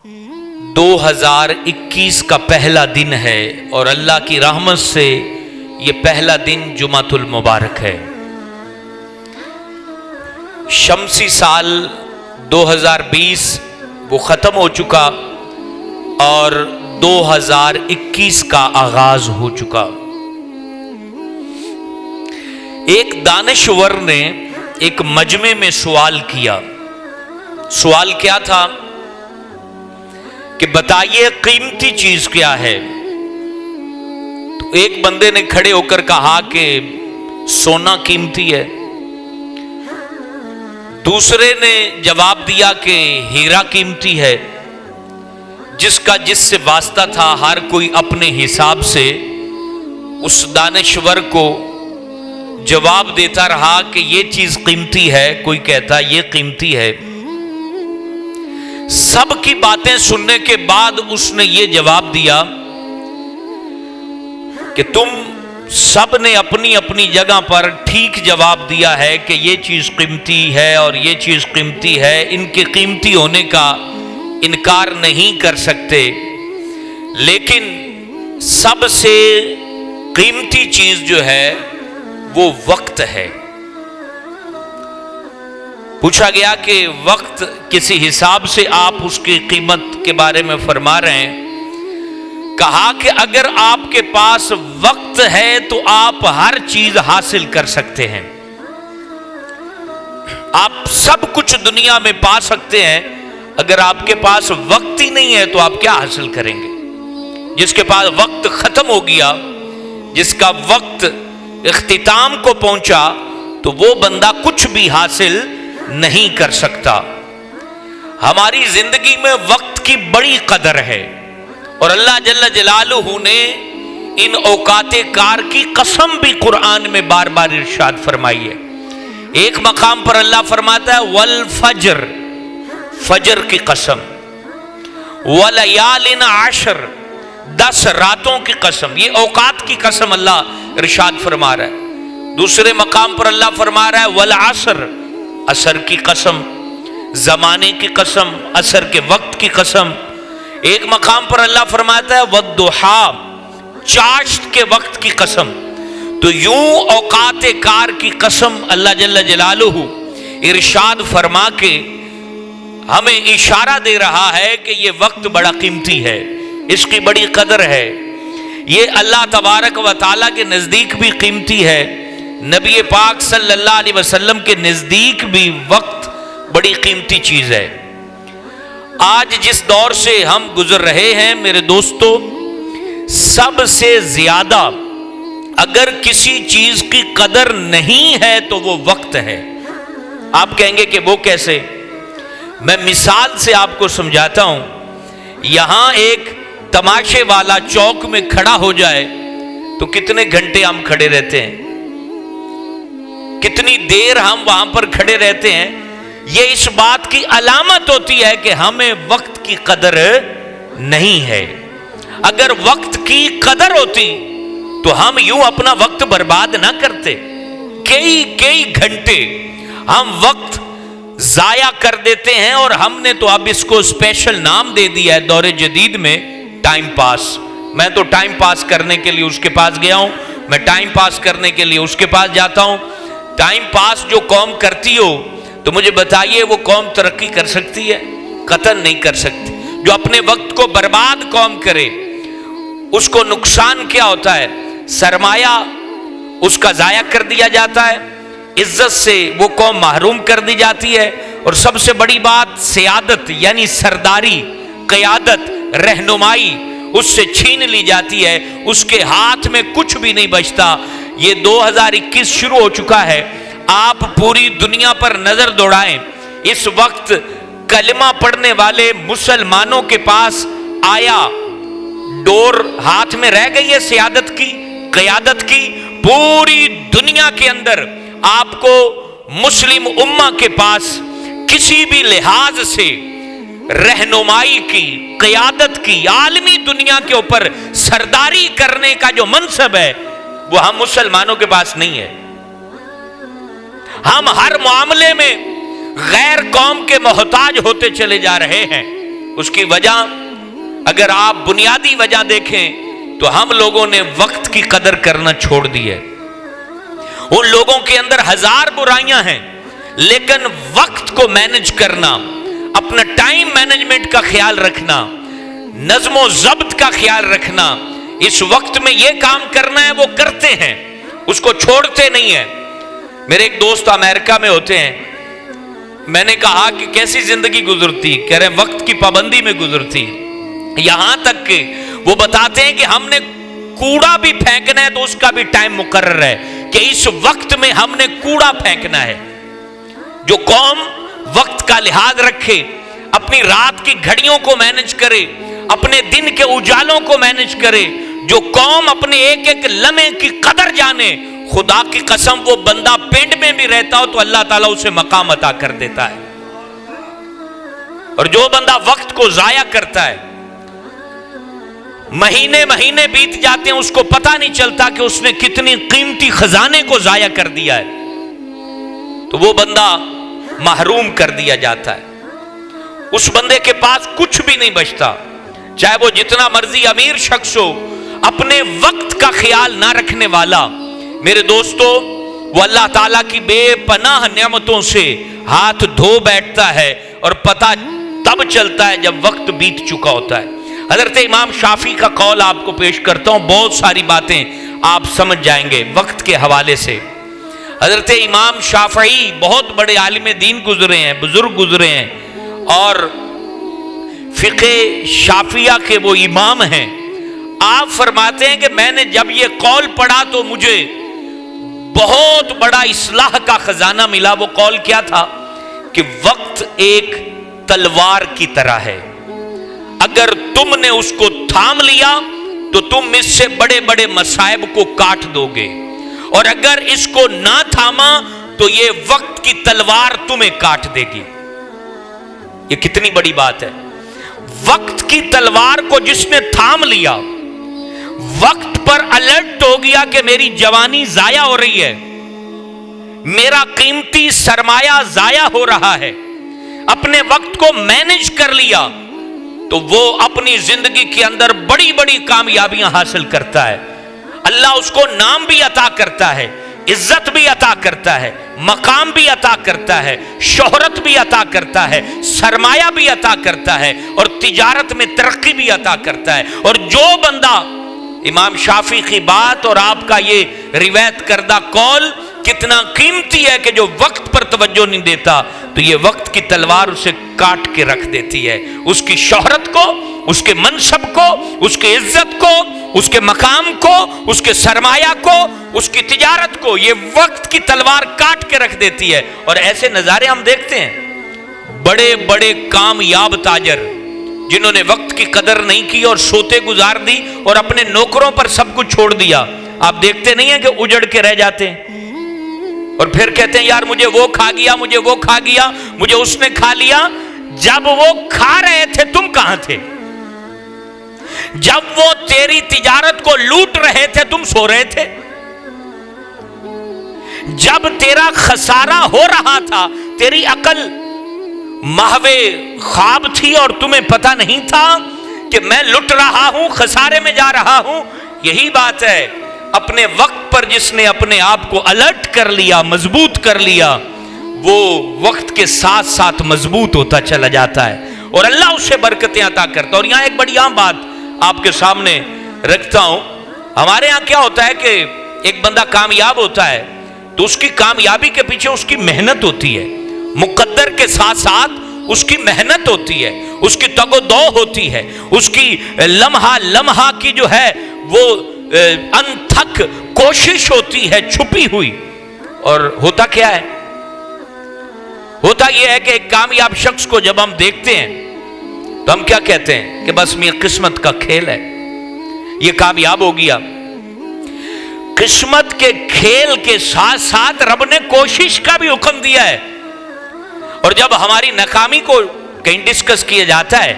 2021 کا پہلا دن ہے اور اللہ کی رحمت سے یہ پہلا دن جمعۃ المبارک ہے۔ شمسی سال 2020 وہ ختم ہو چکا اور 2021 کا آغاز ہو چکا۔ ایک دانشور نے ایک مجمع میں سوال کیا۔ سوال کیا تھا کہ بتائیے قیمتی چیز کیا ہے؟ تو ایک بندے نے کھڑے ہو کر کہا کہ سونا قیمتی ہے۔ دوسرے نے جواب دیا کہ ہیرا قیمتی ہے۔ جس کا جس سے واسطہ تھا ہر کوئی اپنے حساب سے اس دانشور کو جواب دیتا رہا کہ یہ چیز قیمتی ہے، کوئی کہتا یہ قیمتی ہے۔ سب کی باتیں سننے کے بعد اس نے یہ جواب دیا کہ تم سب نے اپنی اپنی جگہ پر ٹھیک جواب دیا ہے کہ یہ چیز قیمتی ہے اور یہ چیز قیمتی ہے، ان کے قیمتی ہونے کا انکار نہیں کر سکتے، لیکن سب سے قیمتی چیز جو ہے وہ وقت ہے۔ پوچھا گیا کہ وقت کسی حساب سے آپ اس کی قیمت کے بارے میں فرما رہے ہیں؟ کہا کہ اگر آپ کے پاس وقت ہے تو آپ ہر چیز حاصل کر سکتے ہیں، آپ سب کچھ دنیا میں پا سکتے ہیں۔ اگر آپ کے پاس وقت ہی نہیں ہے تو آپ کیا حاصل کریں گے؟ جس کے پاس وقت ختم ہو گیا، جس کا وقت اختتام کو پہنچا، تو وہ بندہ کچھ بھی حاصل نہیں کر سکتا۔ ہماری زندگی میں وقت کی بڑی قدر ہے اور اللہ جل جلالہ نے ان اوقات کار کی قسم بھی قرآن میں بار بار ارشاد فرمائی ہے۔ ایک مقام پر اللہ فرماتا ہے والفجر، فجر کی قسم، ولیال عشر، 10 راتوں کی قسم، یہ اوقات کی قسم اللہ ارشاد فرما رہا ہے۔ دوسرے مقام پر اللہ فرما رہا ہے والعصر، عصر کی قسم، زمانے کی قسم، عصر کے وقت کی قسم۔ ایک مقام پر اللہ فرماتا ہے والضحیٰ، چاشت کے وقت کی قسم۔ تو یوں اوقات کار کی قسم اللہ جل جلالہ ارشاد فرما کے ہمیں اشارہ دے رہا ہے کہ یہ وقت بڑا قیمتی ہے، اس کی بڑی قدر ہے، یہ اللہ تبارک و تعالیٰ کے نزدیک بھی قیمتی ہے، نبی پاک صلی اللہ علیہ وسلم کے نزدیک بھی وقت بڑی قیمتی چیز ہے۔ آج جس دور سے ہم گزر رہے ہیں میرے دوستو، سب سے زیادہ اگر کسی چیز کی قدر نہیں ہے تو وہ وقت ہے۔ آپ کہیں گے کہ وہ کیسے؟ میں مثال سے آپ کو سمجھاتا ہوں۔ یہاں ایک تماشے والا چوک میں کھڑا ہو جائے تو کتنے گھنٹے ہم کھڑے رہتے ہیں، کتنی دیر ہم وہاں پر کھڑے رہتے ہیں۔ یہ اس بات کی علامت ہوتی ہے کہ ہمیں وقت کی قدر نہیں ہے۔ اگر وقت کی قدر ہوتی تو ہم یوں اپنا وقت برباد نہ کرتے۔ کئی گھنٹے ہم وقت ضائع کر دیتے ہیں اور ہم نے تو اب اس کو اسپیشل نام دے دیا ہے دور جدید میں، ٹائم پاس۔ میں تو ٹائم پاس کرنے کے لیے اس کے پاس گیا ہوں، میں ٹائم پاس کرنے کے لیے اس کے پاس جاتا ہوں۔ ٹائم پاس جو قوم کرتی ہو تو مجھے بتائیے وہ قوم ترقی کر سکتی ہے؟ قطعاً نہیں کر سکتی۔ جو اپنے وقت کو برباد قوم کرے اس کو نقصان کیا ہوتا ہے؟ سرمایہ اس کا ضائع کر دیا جاتا ہے، عزت سے وہ قوم محروم کر دی جاتی ہے، اور سب سے بڑی بات سیادت یعنی سرداری، قیادت، رہنمائی اس سے چھین لی جاتی ہے، اس کے ہاتھ میں کچھ بھی نہیں بچتا۔ یہ 2021 شروع ہو چکا ہے، آپ پوری دنیا پر نظر دوڑائیں، اس وقت کلمہ پڑھنے والے مسلمانوں کے پاس آیا ڈور ہاتھ میں رہ گئی ہے سیادت کی، قیادت کی؟ پوری دنیا کے اندر آپ کو مسلم امہ کے پاس کسی بھی لحاظ سے رہنمائی کی، قیادت کی، عالمی دنیا کے اوپر سرداری کرنے کا جو منصب ہے وہ ہم مسلمانوں کے پاس نہیں ہے۔ ہم ہر معاملے میں غیر قوم کے محتاج ہوتے چلے جا رہے ہیں۔ اس کی وجہ اگر آپ بنیادی وجہ دیکھیں تو ہم لوگوں نے وقت کی قدر کرنا چھوڑ دی ہے. ان لوگوں کے اندر ہزار برائیاں ہیں لیکن وقت کو مینج کرنا, اپنا ٹائم مینجمنٹ کا خیال رکھنا, نظم و ضبط کا خیال رکھنا, اس وقت میں یہ کام کرنا ہے وہ کرتے ہیں, اس کو چھوڑتے نہیں ہیں. میرے ایک دوست امریکہ میں ہوتے ہیں, میں نے کہا کہ کیسی زندگی گزرتی؟ کہہ رہے وقت کی پابندی میں گزرتی. یہاں تک کہ وہ بتاتے ہیں کہ ہم نے کوڑا بھی پھینکنا ہے تو اس کا بھی ٹائم مقرر ہے کہ اس وقت میں ہم نے کوڑا پھینکنا ہے. جو قوم وقت کا لحاظ رکھے, اپنی رات کی گھڑیوں کو مینج کرے, اپنے دن کے اجالوں کو مینج کرے, جو قوم اپنے ایک ایک لمحے کی قدر جانے, خدا کی قسم وہ بندہ پنڈ میں بھی رہتا ہو تو اللہ تعالیٰ اسے مقام عطا کر دیتا ہے. اور جو بندہ وقت کو ضائع کرتا ہے, مہینے مہینے بیت جاتے ہیں, اس کو پتہ نہیں چلتا کہ اس نے کتنی قیمتی خزانے کو ضائع کر دیا ہے, تو وہ بندہ محروم کر دیا جاتا ہے. اس بندے کے پاس کچھ بھی نہیں بچتا, چاہے وہ جتنا مرضی امیر شخص ہو, اپنے وقت کا خیال نہ رکھنے والا. میرے دوستو, وہ اللہ تعالیٰ کی بے پناہ نعمتوں سے ہاتھ دھو بیٹھتا ہے اور پتہ تب چلتا ہے جب وقت بیت چکا ہوتا ہے. حضرت امام شافعی کا قول آپ کو پیش کرتا ہوں, بہت ساری باتیں آپ سمجھ جائیں گے وقت کے حوالے سے. حضرت امام شافعی بہت بڑے عالم دین گزرے ہیں, بزرگ گزرے ہیں, اور فقہ شافعیہ کے وہ امام ہیں. آپ فرماتے ہیں کہ میں نے جب یہ قول پڑھا تو مجھے بہت بڑا اصلاح کا خزانہ ملا. وہ قول کیا تھا کہ وقت ایک تلوار کی طرح ہے, اگر تم نے اس کو تھام لیا تو تم اس سے بڑے بڑے مصائب کو کاٹ دو گے, اور اگر اس کو نہ تھاما تو یہ وقت کی تلوار تمہیں کاٹ دے گی. یہ کتنی بڑی بات ہے. وقت کی تلوار کو جس نے تھام لیا, وقت پر الرٹ ہو گیا کہ میری جوانی ضائع ہو رہی ہے, میرا قیمتی سرمایہ ضائع ہو رہا ہے, اپنے وقت کو مینج کر لیا, تو وہ اپنی زندگی کے اندر بڑی بڑی کامیابیاں حاصل کرتا ہے. اللہ اس کو نام بھی عطا کرتا ہے, عزت بھی عطا کرتا ہے, مقام بھی عطا کرتا ہے, شہرت بھی عطا کرتا ہے, سرمایہ بھی عطا کرتا ہے, اور تجارت میں ترقی بھی عطا کرتا ہے. اور جو بندہ امام شافعی کی بات اور آپ کا یہ روایت کردہ قول کتنا قیمتی ہے کہ جو وقت پر توجہ نہیں دیتا تو یہ وقت کی تلوار اسے کاٹ کے رکھ دیتی ہے. اس کی شہرت کو, اس کے منصب کو, اس کی عزت کو, اس کے مقام کو, اس کے سرمایہ کو, اس کی تجارت کو یہ وقت کی تلوار کاٹ کے رکھ دیتی ہے. اور ایسے نظارے ہم دیکھتے ہیں, بڑے بڑے کامیاب تاجر جنہوں نے وقت کی قدر نہیں کی اور سوتے گزار دی اور اپنے نوکروں پر سب کچھ چھوڑ دیا, آپ دیکھتے نہیں ہیں کہ اجڑ کے رہ جاتے ہیں اور پھر کہتے ہیں یار مجھے وہ کھا گیا, مجھے وہ کھا گیا, مجھے اس نے کھا لیا. جب وہ کھا رہے تھے تم کہاں تھے؟ جب وہ تیری تجارت کو لوٹ رہے تھے تم سو رہے تھے؟ جب تیرا خسارہ ہو رہا تھا تیری عقل محو خواب تھی اور تمہیں پتہ نہیں تھا کہ میں لٹ رہا ہوں, خسارے میں جا رہا ہوں. یہی بات ہے, اپنے وقت پر جس نے اپنے آپ کو الرٹ کر لیا, مضبوط کر لیا, وہ وقت کے ساتھ ساتھ مضبوط ہوتا چلا جاتا ہے اور اللہ اسے برکتیں عطا کرتا. اور یہاں ایک بڑی عام بات آپ کے سامنے رکھتا ہوں. ہمارے ہاں کیا ہوتا ہے کہ ایک بندہ کامیاب ہوتا ہے تو اس کی کامیابی کے پیچھے اس کی محنت ہوتی ہے, مقدر کے ساتھ ساتھ اس کی محنت ہوتی ہے, اس کی تگ و دو ہوتی ہے, اس کی لمحہ لمحہ کی جو ہے وہ انتھک کوشش ہوتی ہے چھپی ہوئی. اور ہوتا کیا ہے؟ ہوتا یہ ہے کہ ایک کامیاب شخص کو جب ہم دیکھتے ہیں تو ہم کیا کہتے ہیں کہ بس یہ قسمت کا کھیل ہے, یہ کامیاب ہو گیا. قسمت کے کھیل کے ساتھ ساتھ رب نے کوشش کا بھی حکم دیا ہے. اور جب ہماری ناکامی کو کہیں ڈسکس کیا جاتا ہے,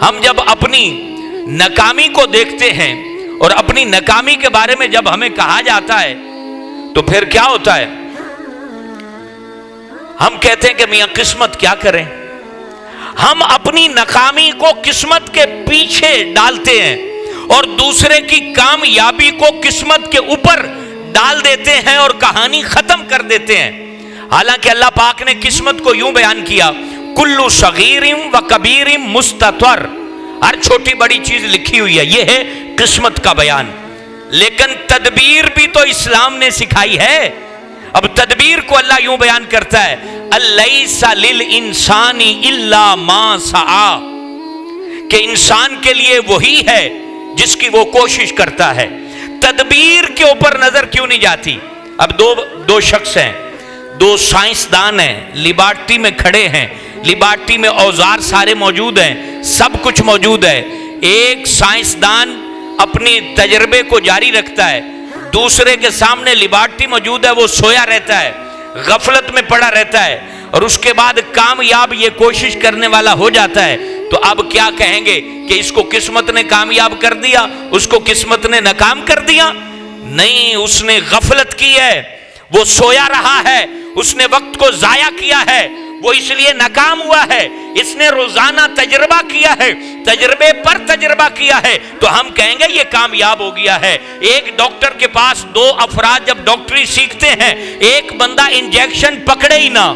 ہم جب اپنی ناکامی کو دیکھتے ہیں اور اپنی ناکامی کے بارے میں جب ہمیں کہا جاتا ہے تو پھر کیا ہوتا ہے؟ ہم کہتے ہیں کہ میاں قسمت کیا کریں, ہم اپنی ناکامی کو قسمت کے پیچھے ڈالتے ہیں اور دوسرے کی کامیابی کو قسمت کے اوپر ڈال دیتے ہیں اور کہانی ختم کر دیتے ہیں. حالانکہ اللہ پاک نے قسمت کو یوں بیان کیا، کلو صغیر و کبیر مستطر، ہر چھوٹی بڑی چیز لکھی ہوئی ہے. یہ ہے قسمت کا بیان. لیکن تدبیر بھی تو اسلام نے سکھائی ہے. اب تدبیر کو اللہ یوں بیان کرتا ہے، الیس للانسان الا ما سعی، کہ انسان کے لیے وہی ہے جس کی وہ کوشش کرتا ہے. تدبیر کے اوپر نظر کیوں نہیں جاتی؟ اب دو شخص ہیں، دو سائنسدان ہیں، لیبارٹری میں کھڑے ہیں، لیبارٹری میں اوزار سارے موجود ہیں، سب کچھ موجود ہے. ایک سائنسدان اپنی تجربے کو جاری رکھتا ہے، دوسرے کے سامنے لیبارٹری موجود ہے، وہ سویا رہتا ہے، غفلت میں پڑا رہتا ہے، اور اس کے بعد کامیاب یہ کوشش کرنے والا ہو جاتا ہے. تو اب کیا کہیں گے کہ اس کو قسمت نے کامیاب کر دیا، اس کو قسمت نے ناکام کر دیا؟ نہیں، اس نے غفلت کی ہے، وہ سویا رہا ہے، اس نے وقت کو ضائع کیا ہے، وہ اس لیے ناکام ہوا ہے. اس نے روزانہ تجربہ کیا ہے، تجربے پر تجربہ کیا ہے، تو ہم کہیں گے یہ کامیاب ہو گیا ہے. ایک ڈاکٹر کے پاس دو افراد جب ڈاکٹری سیکھتے ہیں، ایک بندہ انجیکشن پکڑے ہی نہ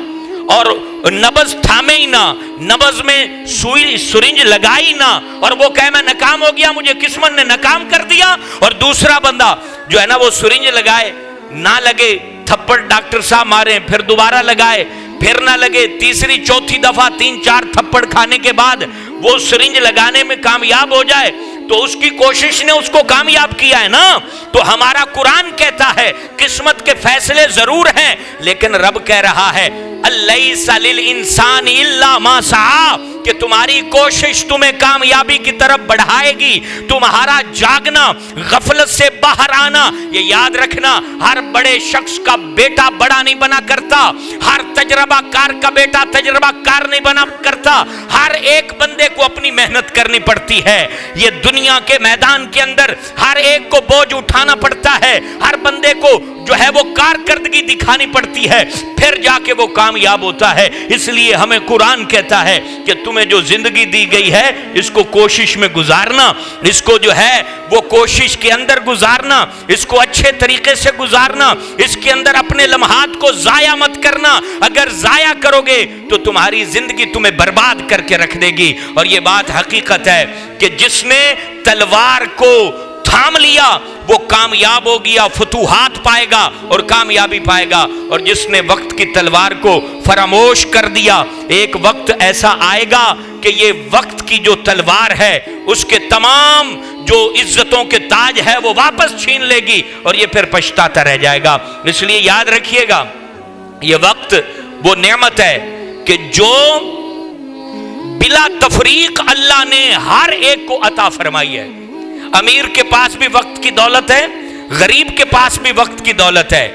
اور نبض تھامے ہی نہ، نبض میں سوئی سرنج لگائی نہ، اور وہ کہے میں ناکام ہو گیا، مجھے قسمت نے ناکام کر دیا. اور دوسرا بندہ جو ہے نا وہ سرنج لگائے، نہ لگے، تھپڑ ڈاکٹر صاحب مارے، پھر دوبارہ لگائے، پھر نہ لگے، تیسری چوتھی دفعہ 3-4 تھپڑ کھانے کے بعد وہ سرنج لگانے میں کامیاب ہو جائے، تو اس کی کوشش نے اس کو کامیاب کیا ہے نا. تو ہمارا قرآن کہتا ہے قسمت کے فیصلے ضرور ہیں، لیکن رب کہہ رہا ہے الیس للانسان الا ما سعی، کہ تمہاری کوشش تمہیں کامیابی کی طرف بڑھائے گی. تمہارا جاگنا، غفلت سے باہر آنا، یہ یاد رکھنا، ہر بڑے شخص کا بیٹا بڑا نہیں بنا کرتا، ہر تجربہ کار کا بیٹا تجربہ کار نہیں بنا کرتا. ہر ایک بندے کو اپنی محنت کرنی پڑتی ہے. یہ دنیا کے میدان کے اندر ہر ایک کو بوجھ اٹھانا پڑتا ہے، ہر بندے کو جو ہے وہ کارکردگی دکھانی پڑتی ہے، پھر جا کے وہ کامیاب ہوتا ہے. اس لیے ہمیں قرآن کہتا ہے کہ تمہیں جو زندگی دی گئی ہے اس کو کوشش میں گزارنا، اس کو جو ہے وہ کوشش کے اندر گزارنا، اس کو اچھے طریقے سے گزارنا، اس کے اندر اپنے لمحات کو ضائع مت کرنا. اگر ضائع کرو گے تو تمہاری زندگی تمہیں برباد کر کے رکھ دے گی. اور یہ بات حقیقت ہے کہ جس نے تلوار کو تھام لیا وہ کامیاب ہو گیا، فتوحات پائے گا اور کامیابی پائے گا. اور جس نے وقت کی تلوار کو فراموش کر دیا، ایک وقت ایسا آئے گا کہ یہ وقت کی جو تلوار ہے اس کے تمام جو عزتوں کے تاج ہے وہ واپس چھین لے گی اور یہ پھر پچھتاتا رہ جائے گا. اس لیے یاد رکھیے گا یہ وقت وہ نعمت ہے کہ جو بلا تفریق اللہ نے ہر ایک کو عطا فرمائی ہے. امیر کے پاس بھی وقت کی دولت ہے، غریب کے پاس بھی وقت کی دولت ہے،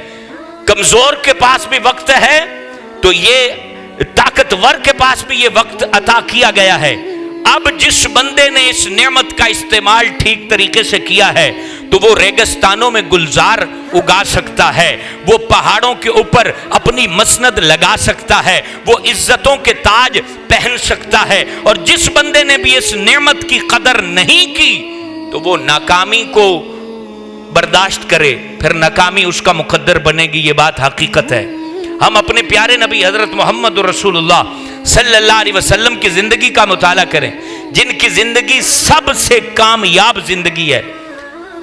کمزور کے پاس بھی وقت ہے، تو یہ طاقتور کے پاس بھی یہ وقت عطا کیا گیا ہے. اب جس بندے نے اس نعمت کا استعمال ٹھیک طریقے سے کیا ہے تو وہ ریگستانوں میں گلزار اگا سکتا ہے، وہ پہاڑوں کے اوپر اپنی مسند لگا سکتا ہے، وہ عزتوں کے تاج پہن سکتا ہے. اور جس بندے نے بھی اس نعمت کی قدر نہیں کی تو وہ ناکامی کو برداشت کرے، پھر ناکامی اس کا مقدر بنے گی. یہ بات حقیقت ہے. ہم اپنے پیارے نبی حضرت محمد رسول اللہ صلی اللہ علیہ وسلم کی زندگی کا مطالعہ کریں، جن کی زندگی سب سے کامیاب زندگی ہے.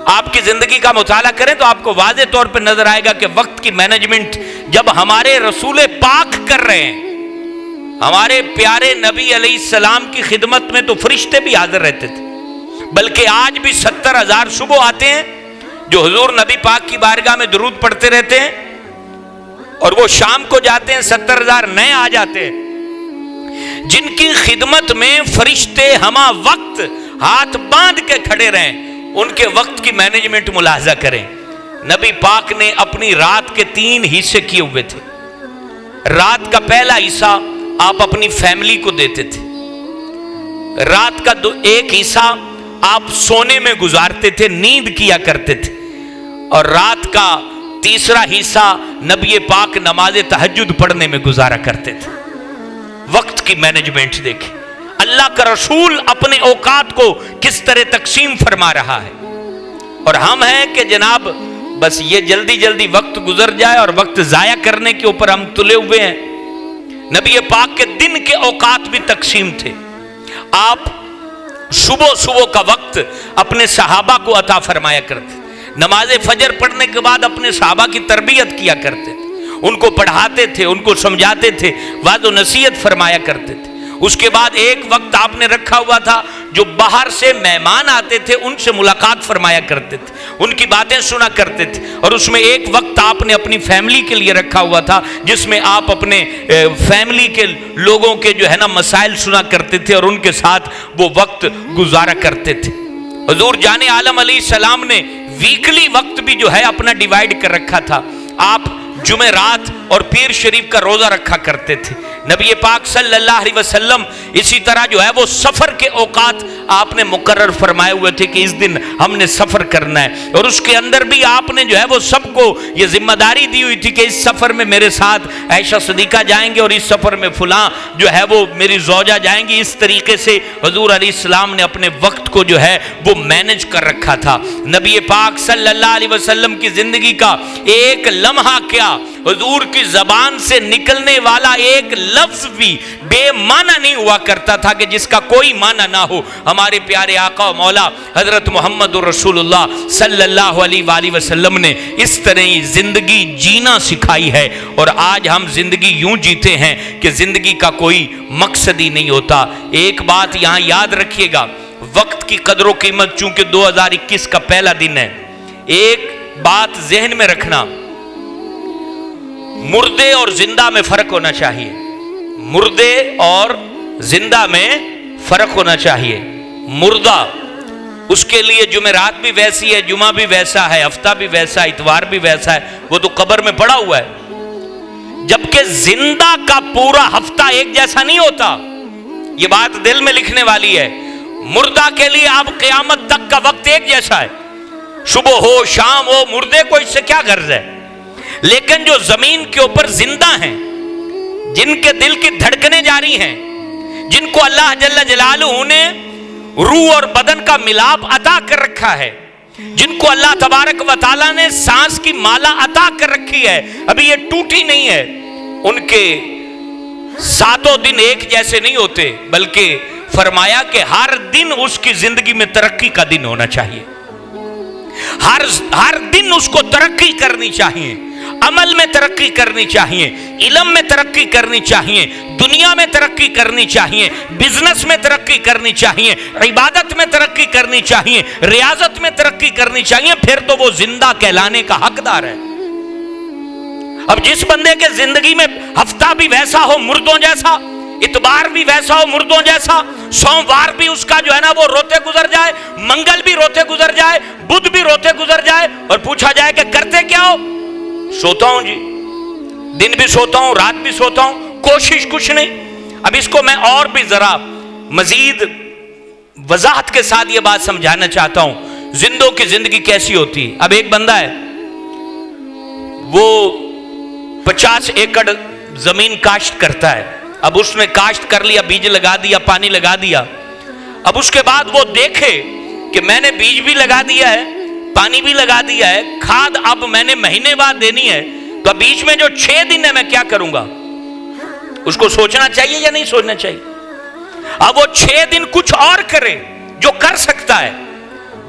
آپ کی زندگی کا مطالعہ کریں تو آپ کو واضح طور پہ نظر آئے گا کہ وقت کی مینجمنٹ جب ہمارے رسول پاک کر رہے ہیں، ہمارے پیارے نبی علیہ السلام کی خدمت میں تو فرشتے بھی حاضر رہتے تھے، بلکہ آج بھی 70,000 صبح آتے ہیں جو حضور نبی پاک کی بارگاہ میں درود پڑھتے رہتے ہیں، اور وہ شام کو جاتے ہیں 70,000 نئے آ جاتے ہیں جن کی خدمت میں فرشتے ہمہ وقت ہاتھ باندھ کے کھڑے رہیں. ان کے وقت کی مینجمنٹ ملاحظہ کریں. نبی پاک نے اپنی رات کے 3 حصے کیے ہوئے تھے. رات کا پہلا حصہ آپ اپنی فیملی کو دیتے تھے، رات کا 1 حصہ آپ سونے میں گزارتے تھے، نیند کیا کرتے تھے، اور رات کا 3 حصہ نبی پاک نماز تہجد پڑھنے میں گزارا کرتے تھے. وقت کی مینجمنٹ دیکھیں. اللہ کا رسول اپنے اوقات کو کس طرح تقسیم فرما رہا ہے، اور ہم ہیں کہ جناب بس یہ جلدی جلدی وقت گزر جائے اور وقت ضائع کرنے کے اوپر ہم تلے ہوئے ہیں۔ نبی پاک کے دن کے اوقات بھی تقسیم تھے۔ آپ صبح کا وقت اپنے صحابہ کو عطا فرمایا کرتے، نماز فجر پڑھنے کے بعد اپنے صحابہ کی تربیت کیا کرتے تھے، ان کو پڑھاتے تھے، ان کو سمجھاتے تھے، وعظ و نصیحت فرمایا کرتے تھے۔ اس کے بعد ایک وقت آپ نے رکھا ہوا تھا، جو باہر سے مہمان آتے تھے ان سے ملاقات فرمایا کرتے تھے، ان کی باتیں سنا کرتے تھے، اور اس میں ایک وقت آپ نے اپنی فیملی کے لیے رکھا ہوا تھا، جس میں آپ اپنے فیملی کے لوگوں کے جو ہے نا مسائل سنا کرتے تھے اور ان کے ساتھ وہ وقت گزارا کرتے تھے۔ حضور جان عالم علیہ السلام نے ویکلی وقت بھی جو ہے اپنا ڈیوائیڈ کر رکھا تھا۔ آپ جمعرات اور پیر شریف کا روزہ رکھا کرتے تھے۔ نبی پاک صلی اللہ علیہ وسلم اسی طرح جو ہے وہ سفر کے اوقات آپ نے مقرر فرمائے ہوئے تھے کہ اس دن ہم نے سفر کرنا ہے، اور اس کے اندر بھی آپ نے جو ہے وہ سب کو یہ ذمہ داری دی ہوئی تھی کہ اس سفر میں میرے ساتھ عائشہ صدیقہ جائیں گے، اور اس سفر میں فلاں جو ہے وہ میری زوجہ جائیں گی۔ اس طریقے سے حضور علیہ السلام نے اپنے وقت کو جو ہے وہ مینج کر رکھا تھا۔ نبی پاک صلی اللہ علیہ وسلم کی زندگی کا ایک لمحہ کیا، حضور کی زبان سے نکلنے والا ایک لفظ بھی بے معنی نہیں ہوا کرتا تھا کہ جس کا کوئی معنی نہ ہو۔ ہمارے پیارے آقا و مولا حضرت محمد رسول اللہ صلی اللہ علیہ وآلہ وسلم نے اس طرح زندگی جینا سکھائی ہے، اور آج ہم زندگی یوں جیتے ہیں کہ زندگی کا کوئی مقصد ہی نہیں ہوتا۔ ایک بات یہاں یاد رکھیے گا، وقت کی قدر و قیمت، چونکہ 2021 کا پہلا دن ہے، ایک بات ذہن میں رکھنا، مردے اور زندہ میں فرق ہونا چاہیے۔ مردے اور زندہ میں فرق ہونا چاہیے۔ مردہ اس کے لیے جمعرات بھی ویسی ہے، جمعہ بھی ویسا ہے، ہفتہ بھی ویسا ہے، اتوار بھی ویسا ہے، وہ تو قبر میں پڑا ہوا ہے۔ جبکہ زندہ کا پورا ہفتہ ایک جیسا نہیں ہوتا، یہ بات دل میں لکھنے والی ہے۔ مردہ کے لیے اب قیامت تک کا وقت ایک جیسا ہے، صبح ہو شام ہو، مردے کو اس سے کیا غرض ہے؟ لیکن جو زمین کے اوپر زندہ ہیں، جن کے دل کی دھڑکنیں جاری ہیں، جن کو اللہ جل جلالہ نے روح اور بدن کا ملاپ عطا کر رکھا ہے، جن کو اللہ تبارک و تعالیٰ نے سانس کی مالا عطا کر رکھی ہے، ابھی یہ ٹوٹی نہیں ہے، ان کے ساتوں دن ایک جیسے نہیں ہوتے، بلکہ فرمایا کہ ہر دن اس کی زندگی میں ترقی کا دن ہونا چاہیے، ہر دن اس کو ترقی کرنی چاہیے، عمل میں ترقی کرنی چاہیے، علم میں ترقی کرنی چاہیے، دنیا میں ترقی کرنی چاہیے، بزنس میں ترقی کرنی چاہیے، عبادت میں ترقی کرنی چاہیے، ریاضت میں ترقی کرنی چاہیے، پھر تو وہ زندہ کہلانے کا حقدار ہے۔ اب جس بندے کے زندگی میں ہفتہ بھی ویسا ہو مردوں جیسا، اتوار بھی ویسا ہو مردوں جیسا، سوموار بھی اس کا جو ہے نا وہ روتے گزر جائے، منگل بھی روتے گزر جائے، بدھ بھی روتے گزر جائے، اور پوچھا جائے کہ کرتے کیا ہو؟ سوتا ہوں جی، دن بھی سوتا ہوں، رات بھی سوتا ہوں، کوشش کچھ نہیں۔ اب اس کو میں اور بھی ذرا مزید وضاحت کے ساتھ یہ بات سمجھانا چاہتا ہوں، زندوں کی زندگی کیسی ہوتی ہے۔ اب ایک بندہ ہے، وہ 50 ایکڑ زمین کاشت کرتا ہے، اب اس نے کاشت کر لیا، بیج لگا دیا، پانی لگا دیا، اب اس کے بعد وہ دیکھے کہ میں نے بیج بھی لگا دیا ہے، پانی بھی لگا دیا ہے، کھاد اب میں نے مہینے بعد دینی ہے، تو بیچ میں جو 6 دن ہے میں کیا کروں گا؟ اس کو سوچنا چاہیے یا نہیں سوچنا چاہیے؟ اب وہ 6 دن کچھ اور کرے جو کر سکتا ہے،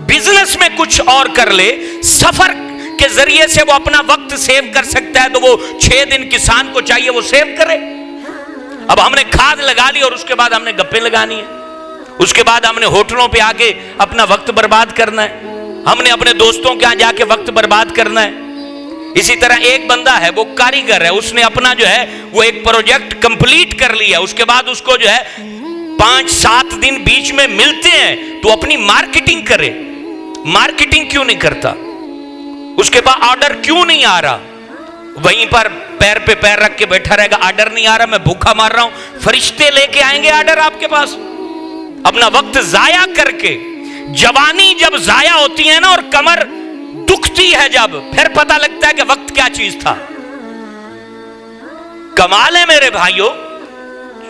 بزنس میں کچھ اور کر لے، سفر کے ذریعے سے وہ اپنا وقت سیو کر سکتا ہے، تو وہ 6 دن کسان کو چاہیے وہ سیو کرے۔ اب ہم نے کھاد لگا لی اور اس کے بعد ہم نے گپے لگانی ہے، اس کے بعد ہم نے ہوٹلوں پہ آ کے اپنا وقت برباد کرنا ہے، ہم نے اپنے دوستوں کے ہاں جا کے وقت برباد کرنا ہے۔ اسی طرح ایک بندہ ہے، وہ کاریگر ہے، اس نے اپنا جو ہے وہ ایک پروجیکٹ کمپلیٹ کر لیا، اس کے بعد اس کو جو ہے 5-7 دن بیچ میں ملتے ہیں تو اپنی مارکیٹنگ کرے۔ مارکیٹنگ کیوں نہیں کرتا؟ اس کے بعد آرڈر کیوں نہیں آ رہا؟ وہیں پر پیر پہ پیر رکھ کے بیٹھا رہے گا، آرڈر نہیں آ رہا، میں بھوکا مار رہا ہوں، فرشتے لے کے آئیں گے آرڈر آپ کے پاس؟ اپنا وقت ضائع کر کے، جوانی جب ضائع ہوتی ہے نا اور کمر دکھتی ہے جب، پھر پتہ لگتا ہے کہ وقت کیا چیز تھا۔ کمال ہے میرے بھائیوں،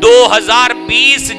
2020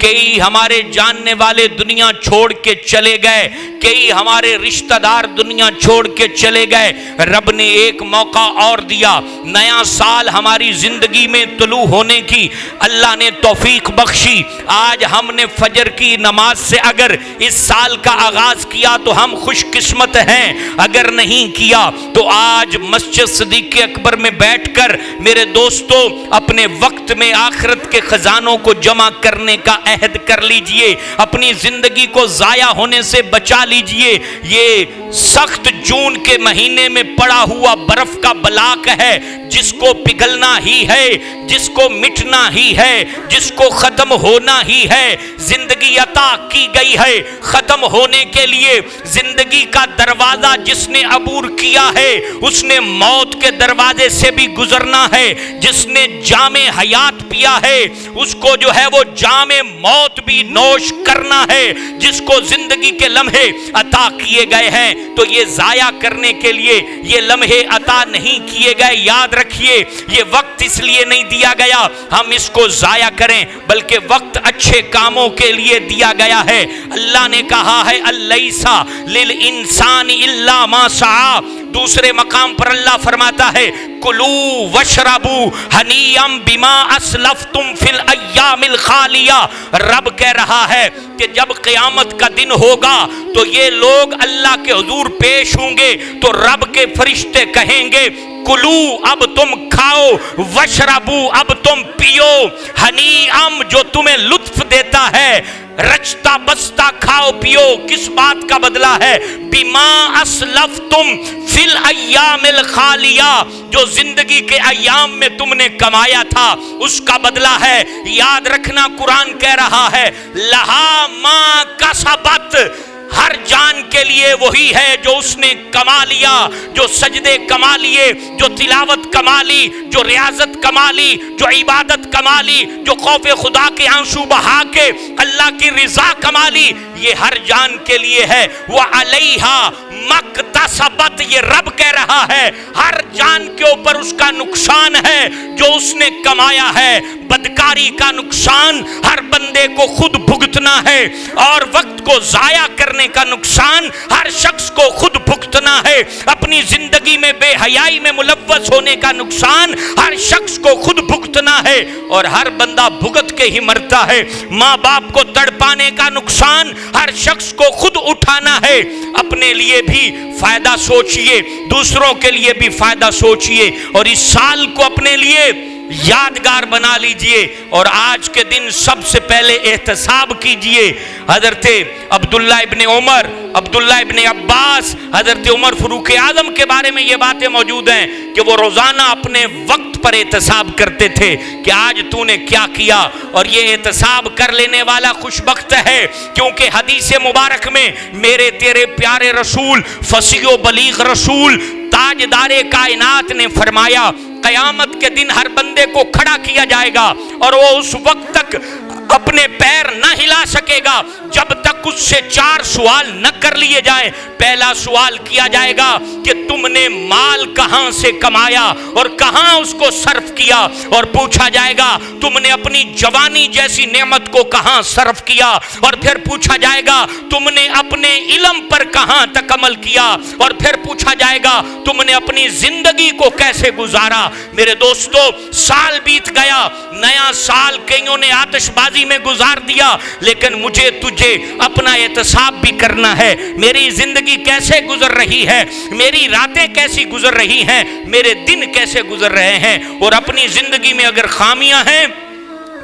کئی ہمارے جاننے والے دنیا چھوڑ کے چلے گئے، کئی ہمارے رشتہ دار دنیا چھوڑ کے چلے گئے۔ رب نے ایک موقع اور دیا، نیا سال ہماری زندگی میں طلوع ہونے کی اللہ نے توفیق بخشی۔ آج ہم نے فجر کی نماز سے اگر اس سال کا آغاز کیا تو ہم خوش قسمت ہیں، اگر نہیں کیا تو آج مسجد صدیق اکبر میں بیٹھ کر میرے دوستوں اپنے وقت میں آخرت کے خزانوں کو جمع کرنے کا عہد کر لیجئے، اپنی زندگی کو ضائع ہونے سے بچا لیجئے۔ یہ سخت جون کے مہینے میں پڑا ہوا برف کا بلاک ہے، جس کو پگھلنا ہی ہے، جس کو مٹنا ہی ہے، جس کو ختم ہونا ہی ہے۔ زندگی عطا کی گئی ہے ختم ہونے کے لیے۔ زندگی کا دروازہ جس نے عبور کیا ہے اس نے موت کے دروازے سے بھی گزرنا ہے۔ جس نے جام حیات پیا ہے اس کو جو ہے وہ جام موت بھی نوش کرنا ہے۔ جس کو زندگی کے لمحے عطا کیے گئے ہیں تو یہ ضائع کرنے کے لیے یہ لمحے عطا نہیں کیے گئے۔ یاد رکھیے یہ وقت اس لیے نہیں دیا گیا ہم اس کو ضائع کریں، بلکہ وقت اچھے کاموں کے لیے دیا گیا ہے۔ اللہ نے کہا ہے الیس للانسان الا ما سعی۔ دوسرے مقام پر اللہ فرماتا ہے کلو وشربو ہنیئا بما اسلفتم فی الایام الخالیہ۔ رب کہہ رہا ہے کہ جب قیامت کا دن ہوگا تو یہ لوگ اللہ کے حضور پیش ہوں گے تو رب کے فرشتے کہیں گے کلو اب تم کھاؤ، وشربو اب تم پیو، ہنیئم جو تمہیں لطف دیتا ہے، رچتا بستا کھاؤ پیو۔ کس بات کا بدلہ ہے؟ بما اسلفتم فی الایام الخالیہ، جو زندگی کے ایام میں تم نے کمایا تھا اس کا بدلہ ہے۔ یاد رکھنا قرآن کہہ رہا ہے لہا ما کسبت، ہر جان کے لیے وہی ہے جو اس نے کما لیا، جو سجدے کما لیے، جو تلاوت کما لی، جو ریاضت کما لی، جو عبادت کما لی، جو خوف خدا کے آنسو بہا کے اللہ کی رضا کما لی، یہ ہر جان کے لیے ہے۔ وَعَلَيْهَا مَكْتَسَبَتْ، یہ رب کہہ رہا ہے ہر جان کے اوپر اس کا نقصان ہے جو اس نے کمایا ہے۔ بدکاری کا نقصان ہر بندے کو خود بھگتنا ہے، اور وقت کو ضائع کرنے کا نقصان ہر شخص کو خود بھگتنا ہے۔ اپنی زندگی میں بے حیائی میں ملوث ہونے کا نقصان ہر شخص کو خود بھگتنا ہے، اور ہر بندہ بھگت کے ہی مرتا ہے۔ ماں باپ کو تڑپانے کا نقصان ہر شخص کو خود اٹھانا ہے۔ اپنے لیے بھی فائدہ سوچئے، دوسروں کے لیے بھی فائدہ سوچئے، اور اس سال کو اپنے لیے یادگار بنا لیجئے۔ اور آج کے دن سب سے پہلے احتساب کیجئے۔ حضرت عبداللہ ابن عمر، عبداللہ ابن عباس، حضرت عمر فاروق اعظم کے بارے میں یہ باتیں موجود ہیں کہ وہ روزانہ اپنے وقت پر احتساب کرتے تھے کہ آج تو نے کیا کیا، اور یہ احتساب کر لینے والا خوش بخت ہے، کیونکہ حدیث مبارک میں میرے تیرے پیارے رسول، فصیح و بلیغ رسول، تاجدار کائنات نے فرمایا قیامت کے دن ہر بندے کو کھڑا کیا جائے گا، اور وہ اس وقت تک اپنے پیر نہ ہلا سکے گا جب تک اس سے 4 سوال نہ کر لیے جائیں۔ پہلا سوال کیا جائے گا کہ تم نے مال کہاں سے کمایا اور کہاں اس کو صرف کیا، اور پوچھا جائے گا تم نے اپنی جوانی جیسی نعمت کو کہاں صرف کیا، اور پھر پوچھا جائے گا تم نے اپنے علم پر کہاں تک عمل کیا، اور پھر پوچھا جائے گا تم نے اپنی زندگی کو کیسے گزارا۔ میرے دوستو سال بیت گیا، نیا سال کئیوں نے آتش بازی میں گزار دیا، لیکن مجھے تجھے اپنا احتساب بھی کرنا ہے۔ میری زندگی کیسے گزر رہی ہے، میری راتیں کیسی گزر رہی ہیں، میرے دن کیسے گزر رہے ہیں، اور اپنی زندگی میں اگر خامیاں ہیں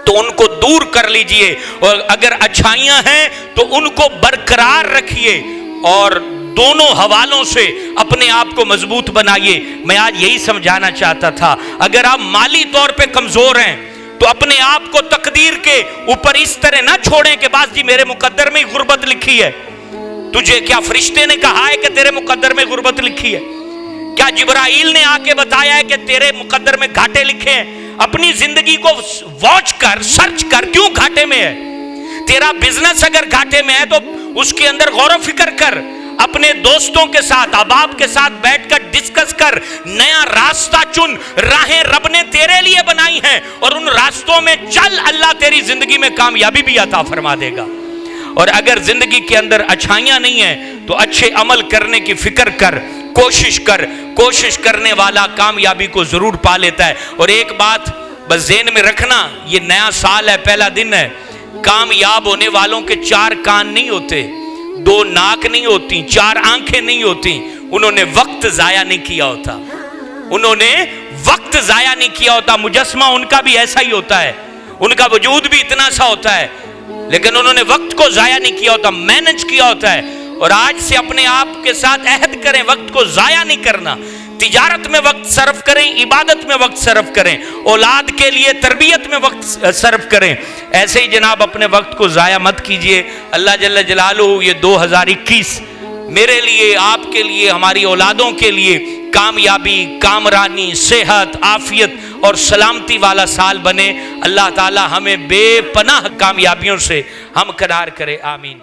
تو ان کو دور کر لیجئے، اور اگر اچھائیاں ہیں تو ان کو برقرار رکھیے، اور دونوں حوالوں سے اپنے آپ کو مضبوط بنائیے۔ میں آج یہی سمجھانا چاہتا تھا، اگر آپ مالی طور پہ کمزور ہیں تو اپنے آپ کو تقدیر کے اوپر اس طرح نہ چھوڑیں کہ بس جی میرے مقدر میں غربت لکھی ہے۔ تجھے کیا فرشتے نے کہا ہے کہ تیرے مقدر میں غربت لکھی ہے؟ کیا جبرائیل نے آ کے بتایا ہے کہ تیرے مقدر میں گھاٹے لکھے ہیں؟ اپنی زندگی کو واچ کر، سرچ کر، کیوں گھاٹے میں ہے؟ تیرا بزنس اگر گھاٹے میں ہے تو اس کے اندر غور و فکر کر، اپنے دوستوں کے ساتھ، احباب کے ساتھ بیٹھ کر ڈسکس کر، نیا راستہ چن۔ راہیں رب نے تیرے لیے بنائی ہیں، ہیں اور ان راستوں میں چل، اللہ تیری زندگی میں کامیابی بھی عطا فرما دے گا۔ اور اگر زندگی کے اندر اچھائیاں نہیں ہیں تو اچھے عمل کرنے کی فکر کر، کوشش کرنے والا کامیابی کو ضرور پا لیتا ہے۔ اور ایک بات بس ذہن میں رکھنا، یہ نیا سال ہے، پہلا دن ہے، کامیاب ہونے والوں کے 4 کان نہیں ہوتے، 2 ناک نہیں ہوتی، 4 آنکھیں نہیں ہوتی، انہوں نے وقت ضائع نہیں کیا ہوتا، انہوں نے وقت ضائع نہیں کیا ہوتا۔ مجسمہ ان کا بھی ایسا ہی ہوتا ہے، ان کا وجود بھی اتنا سا ہوتا ہے، لیکن انہوں نے وقت کو ضائع نہیں کیا ہوتا، مینج کیا ہوتا ہے۔ اور آج سے اپنے آپ کے ساتھ عہد کریں، وقت کو ضائع نہیں کرنا، تجارت میں وقت صرف کریں، عبادت میں وقت صرف کریں، اولاد کے لیے تربیت میں وقت صرف کریں۔ ایسے ہی جناب اپنے وقت کو ضائع مت کیجئے۔ اللہ جل جلالہ یہ 2021 میرے لیے، آپ کے لیے، ہماری اولادوں کے لیے کامیابی، کامرانی، صحت، عافیت اور سلامتی والا سال بنے۔ اللہ تعالی ہمیں بے پناہ کامیابیوں سے ہمکنار کرے، آمین۔